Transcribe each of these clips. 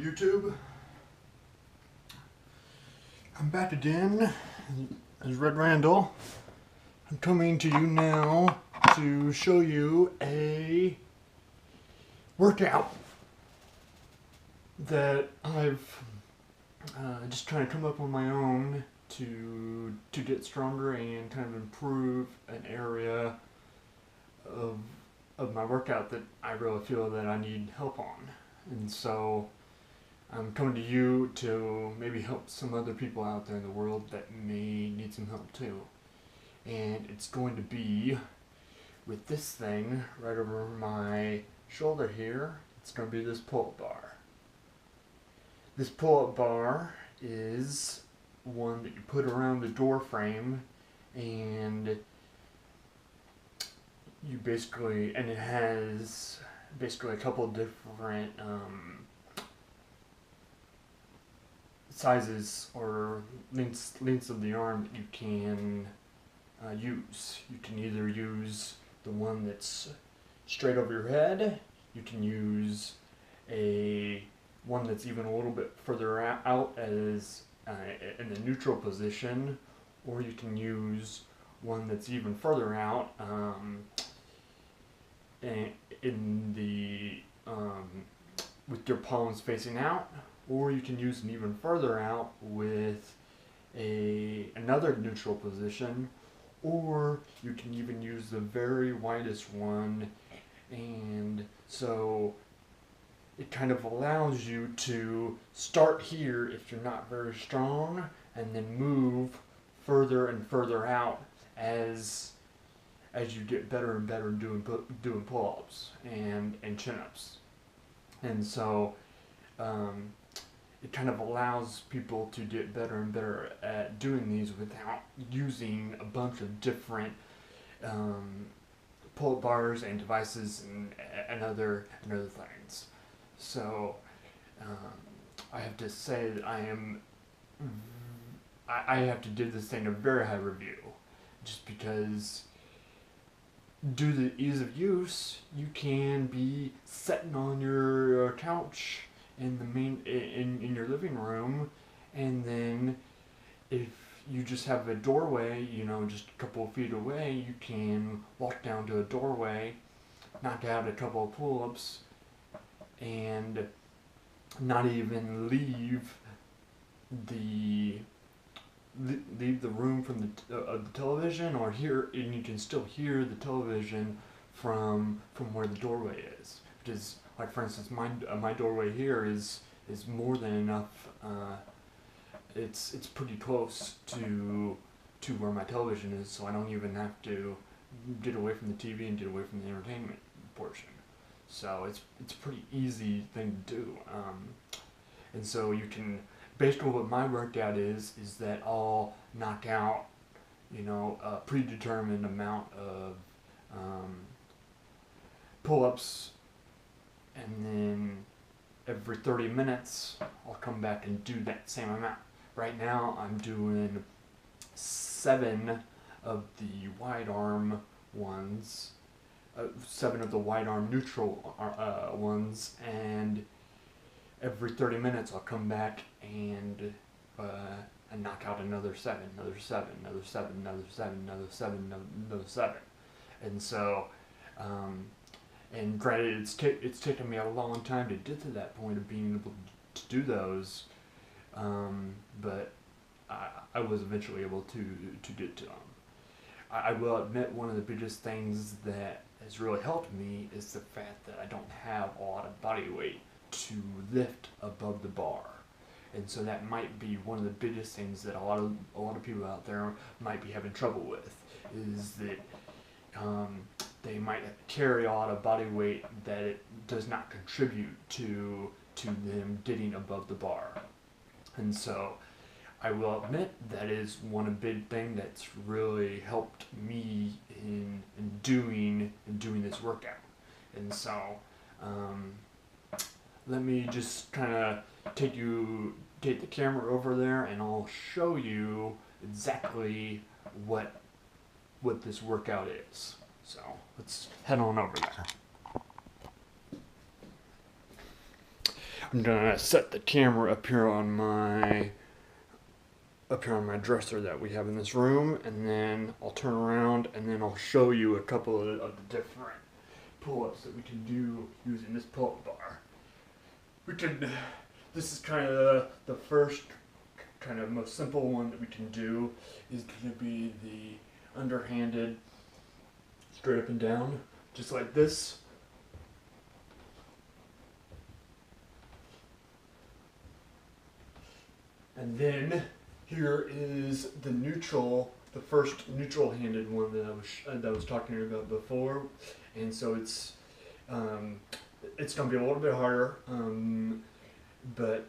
YouTube. I'm back again as Red Randall. I'm coming to you now to show you a workout that I've just trying to come up on my own to get stronger and kind of improve an area of my workout that I really feel that I need help on. And so I'm coming to you to maybe help some other people out there in the world that may need some help too. And it's going to be with this thing right over my shoulder here. It's going to be this pull-up bar. This pull-up bar is one that you put around the door frame, and you basically, and it has basically a couple different sizes or lengths of the arm that you can use. You can either use the one that's straight over your head, you can use a one that's even a little bit further out as in the neutral position, or you can use one that's even further out in the with your palms facing out, or you can use them even further out with another neutral position, or you can even use the very widest one. And so it kind of allows you to start here if you're not very strong, and then move further and further out as you get better and better doing pull-ups and chin-ups. And so it kind of allows people to get better and better at doing these without using a bunch of different pull-up bars and devices and other things. So I have to say that I have to give this thing a very high review, just because due to the ease of use, you can be sitting on your couch in in your living room, and then if you just have a doorway, just a couple of feet away, you can walk down to a doorway, knock out a couple of pull-ups, and not even leave the room from the television, or and you can still hear the television from where the doorway is. Which is, like, for instance, my doorway here is more than enough. It's pretty close to where my television is, so I don't even have to get away from the TV and get away from the entertainment portion. So it's a pretty easy thing to do. And so you can, basically what my workout is that I'll knock out, a predetermined amount of pull-ups, and then every 30 minutes I'll come back and do that same amount. Right now I'm doing 7 of the wide arm ones, 7 of the wide arm neutral ones, and every 30 minutes I'll come back and knock out another 7, another 7, another 7, another 7, another 7, another 7. And so, and granted, it's taken me a long time to get to that point of being able to do those, but I was eventually able to get to them. I will admit, one of the biggest things that has really helped me is the fact that I don't have a lot of body weight to lift above the bar. And so that might be one of the biggest things that a lot of people out there might be having trouble with, is that they might carry a lot of body weight that it does not contribute to them getting above the bar. And so I will admit that is one big thing that's really helped me in doing this workout. And so let me just kind of take the camera over there, and I'll show you exactly what this workout is. So let's head on over there. I'm gonna set the camera up here on my dresser that we have in this room, and then I'll turn around and then I'll show you a couple of the different pull-ups that we can do using this pull-up bar. This is kind of the first, kind of most simple one that we can do is going to be the underhanded, straight up and down, just like this. And then here is the neutral, the first neutral-handed one that I was talking about before, and so it's going to be a little bit harder, but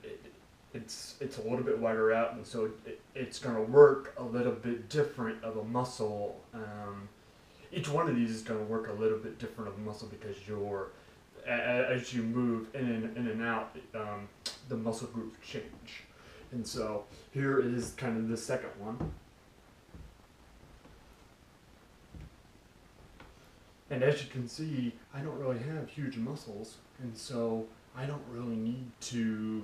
it's a little bit wider out, and so it's going to work a little bit different of a muscle. Each one of these is going to work a little bit different of a muscle because as you move in and out, the muscle groups change. And so here is kind of the second one. And as you can see, I don't really have huge muscles, and so I don't really need to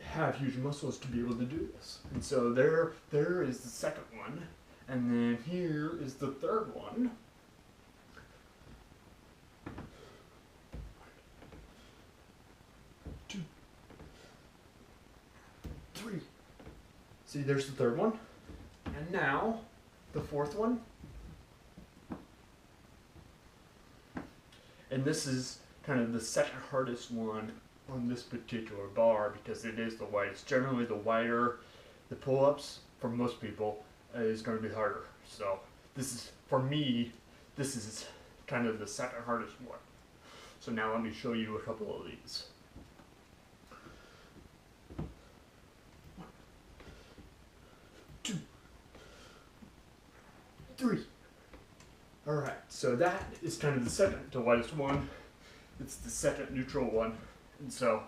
have huge muscles to be able to do this. And so there is the second one, and then here is the third one. 3. See, there's the third one. And now, the fourth one. And this is kind of the second hardest one on this particular bar because it is the widest. Generally, the wider the pull-ups, for most people, is going to be harder. So, this is, for me, this is kind of the second hardest one. So now let me show you a couple of these. 2, 3. Alright, so that is kind of the second to widest one. It's the second neutral one. And so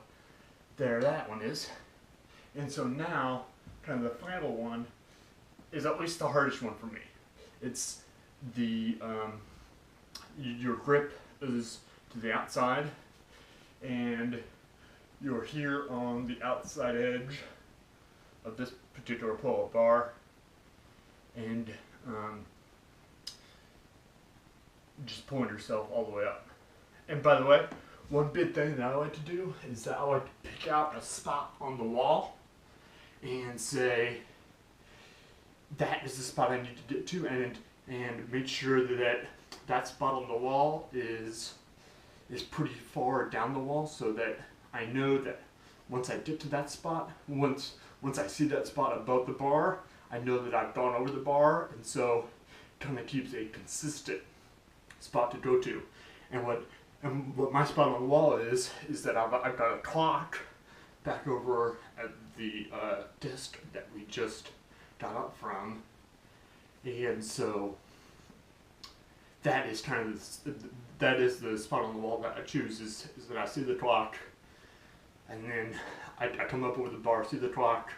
there that one is. And so now, kind of the final one is at least the hardest one for me. It's the, your grip is to the outside, and you're here on the outside edge of this particular pull-up bar, and just pulling yourself all the way up. And by the way, one big thing that I like to do is that I like to pick out a spot on the wall and say, that is the spot I need to get to, and make sure that spot on the wall is pretty far down the wall, so that I know that once I get to that spot, once I see that spot above the bar, I know that I've gone over the bar, and so it kind of keeps a consistent spot to go to. And what my spot on the wall is that I've got a clock back over at the desk that we just got up from, and so that is kind of that is the spot on the wall that I choose, is that I see the clock, and then I come up over the bar, see the clock,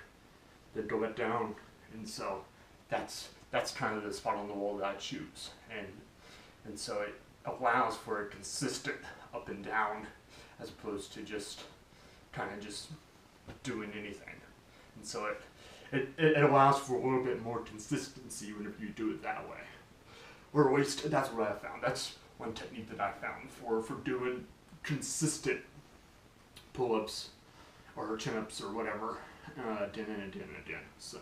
then go back down, and so that's kind of the spot on the wall that I choose, and so it allows for a consistent up and down as opposed to just kind of just doing anything, and so it allows for a little bit more consistency whenever you do it that way. Or at least that's what I found. That's one technique that I found for doing consistent pull-ups or chin-ups or whatever, again and again and again. So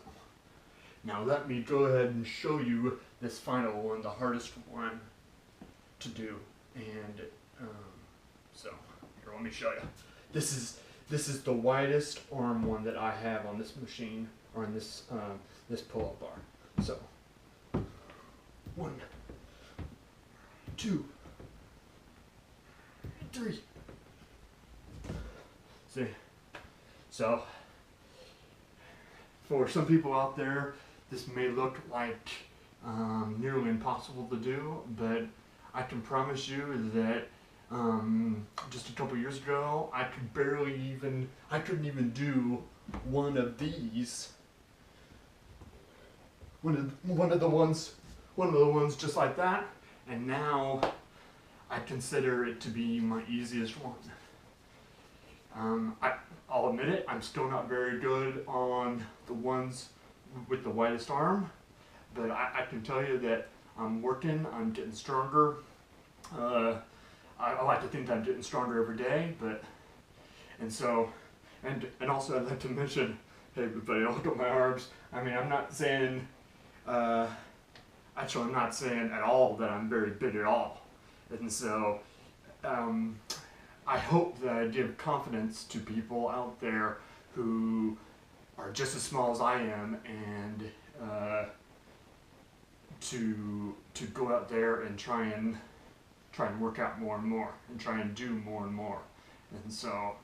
now let me go ahead and show you this final one, the hardest one to do. And so here, let me show you. This is the widest arm one that I have on this machine, or on this this pull-up bar. So 1, 2, 3. See? So, for some people out there, this may look like nearly impossible to do, but I can promise you that just a couple years ago, I couldn't even do one of these. One of the ones just like that, and now I consider it to be my easiest one. I'll admit it, I'm still not very good on the ones with the widest arm, but I can tell you that I'm working, I'm getting stronger. I like to think that I'm getting stronger every day, and so, and also I'd like to mention, hey everybody, look at my arms. I mean, I'm not saying, actually I'm not saying at all that I'm very big at all. And so, I hope that I give confidence to people out there who are just as small as I am, and to go out there and try and work out more and more, and try and do more and more. And so,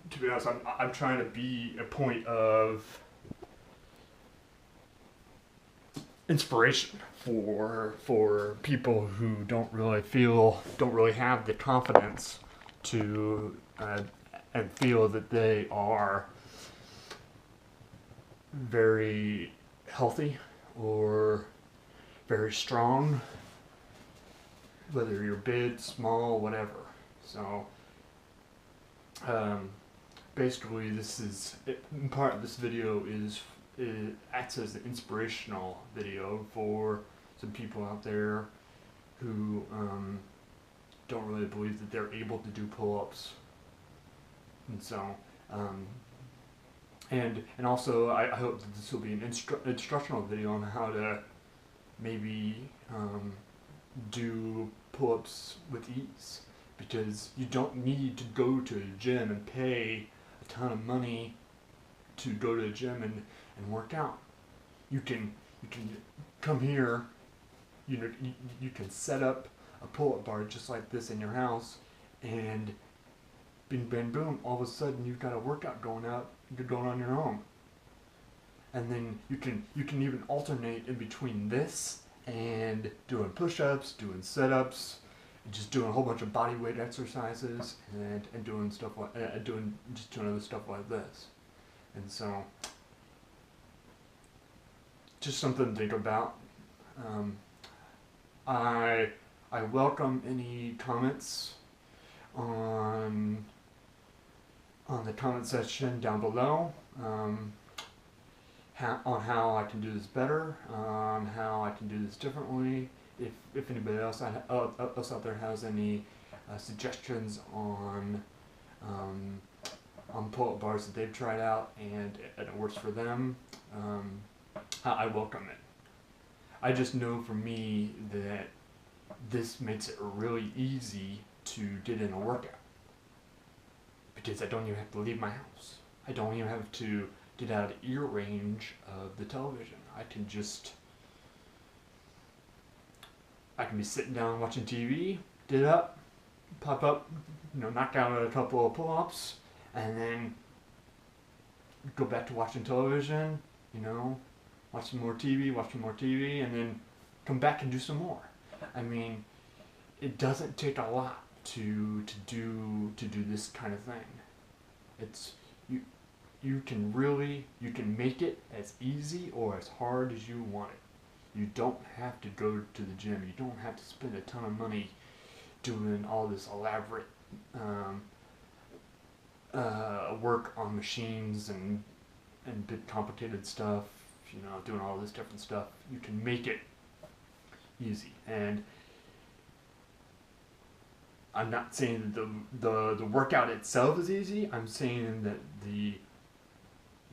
to be honest, I'm trying to be a point of inspiration for people who don't really have the confidence to and feel that they are very healthy or very strong, whether you're big, small, whatever. So basically, in part this video it acts as an inspirational video for some people out there who don't really believe that they're able to do pull-ups. And so, and also I hope that this will be an instructional video on how to maybe do pull-ups with ease, because you don't need to go to a gym and pay a ton of money to go to a gym and work out. You can come here, you know, you can set up a pull-up bar just like this in your house, and bing bang boom, all of a sudden you've got a workout going on your own. And then you can even alternate in between this and doing push-ups, doing sit-ups, just doing a whole bunch of body weight exercises, and doing stuff like doing other stuff like this. And so, just something to think about. I welcome any comments on the comment section down below, on how I can do this better, on how I can do this differently. If anybody else out there has any suggestions on pull-up bars that they've tried out and it works for them, I welcome it. I just know for me that this makes it really easy to get in a workout, because I don't even have to leave my house. I don't even have to get out of ear range of the television. I can be sitting down watching TV, get up, pop up, knock out a couple of pull-ups, and then go back to watching television, watch some more TV, and then come back and do some more. I mean, it doesn't take a lot to do this kind of thing. It's you can make it as easy or as hard as you want it. You don't have to go to the gym. You don't have to spend a ton of money doing all this elaborate work on machines and big complicated stuff, doing all this different stuff. You can make it easy. And I'm not saying that the workout itself is easy. I'm saying that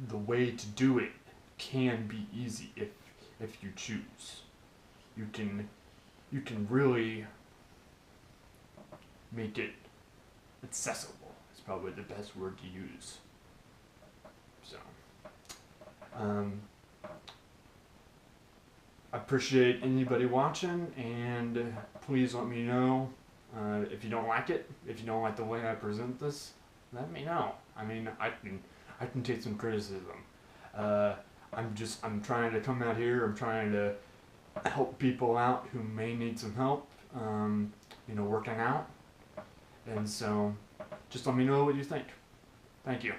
the way to do it can be easy if you choose. You can really make it accessible. It's probably the best word to use. So, I appreciate anybody watching, and please let me know if you don't like it. If you don't like the way I present this, let me know. I mean, I can take some criticism. I'm trying to come out here. I'm trying to help people out who may need some help, working out. And so, just let me know what you think. Thank you.